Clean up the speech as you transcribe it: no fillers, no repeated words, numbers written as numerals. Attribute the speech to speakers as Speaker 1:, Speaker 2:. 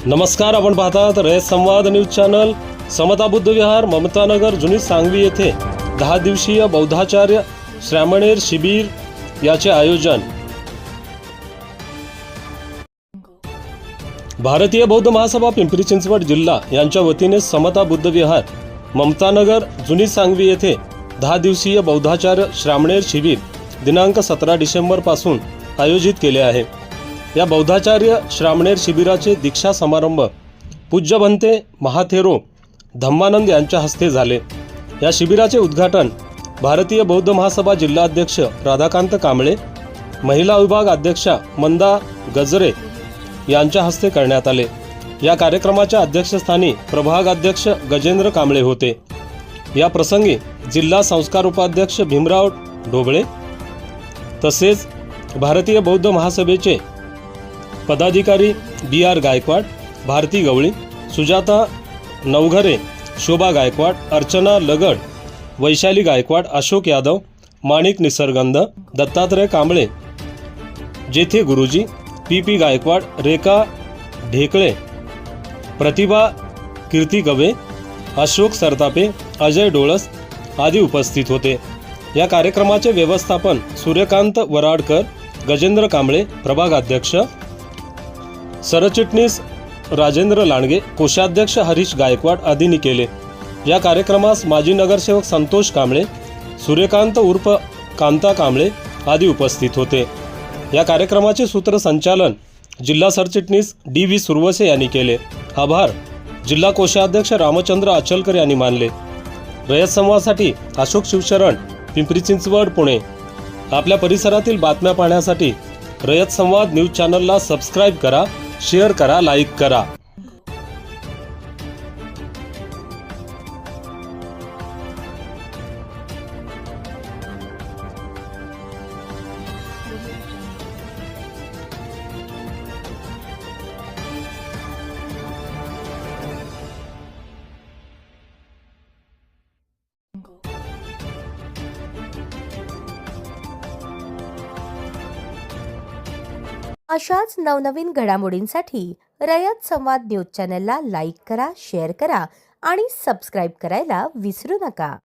Speaker 1: नमस्कार, आपण पाहतात रयत संवाद न्यूज चॅनल। समता बुद्ध विहार, ममतानगर, जुनी सांगवी येथे 10 दिवसीय बौद्धाचार्य श्रामणेर शिबिर याचे आयोजन। भारतीय बौद्ध महासभा पिंपरी चिंचवड जिल्हा यांच्या वतीने समता बुद्ध विहार, ममतानगर, जुनी सांगवी येथे 10 दिवसीय बौद्धाचार्य श्रामणेर शिबिर दिनांक 17 डिसेंबर पासून आयोजित केले आहे। या बौद्धाचार्य श्रामणेर शिबिराचे दीक्षा समारंभ पूज्य भंते महाथेरो धम्मानंद यांच्या हस्ते झाले। या शिबिराचे उद्घाटन भारतीय बौद्ध महासभा जिल्हाध्यक्ष राधाकांत कांबळे, महिला विभाग अध्यक्षा मंदा गजरे यांच्या हस्ते करण्यात आले। या कार्यक्रमाच्या अध्यक्षस्थानी प्रभाग अध्यक्ष गजेंद्र कांबळे होते। या प्रसंगी जिल्हा संस्कार उपाध्यक्ष भीमराव ढोबळे तसेच भारतीय बौद्ध महासभेचे पदाधिकारी BR गायकवाड, भारती गवळी, सुजाता नवघरे, शोभा गायकवाड, अर्चना लगड, वैशाली गायकवाड, अशोक यादव, माणिक निसर्गंध, दत्तात्रय कांबळे, जेथे गुरुजी, PP गायकवाड, रेखा ढेकळे, प्रतिभा कीर्ती गवे, अशोक सरतापे, अजय डोळस आदी उपस्थित होते। या कार्यक्रमाचे व्यवस्थापन सूर्यकांत वराडकर, गजेंद्र कांबळे, प्रभाग अध्यक्ष, सरचिटणीस राजेंद्र लांडगे, कोषाध्यक्ष हरीश गायकवाड आदींनी केले। या कार्यक्रमास माजी नगरसेवक संतोष कांबळे, सूर्यकांत उर्फ कांता कांबळे आदी उपस्थित होते। या कार्यक्रमाचे सूत्रसंचालन जिल्हा सरचिटणीस DV सुरवसे यांनी केले। आभार जिल्हा कोषाध्यक्ष रामचंद्र अचलकर यांनी मानले। रयत संवादसाठी अशोक शिवशरण, पिंपरी चिंचवड, पुणे। आपल्या परिसरातील बातम्या पाहण्यासाठी रयत संवाद न्यूज चॅनलला सबस्क्राइब करा, शेअर करा, लाईक करा।
Speaker 2: अशाच नवनवीन घडामोडींसाठी रयत संवाद न्यूज चॅनलला लाईक करा, शेअर करा आणि सबस्क्राईब करायला विसरू नका।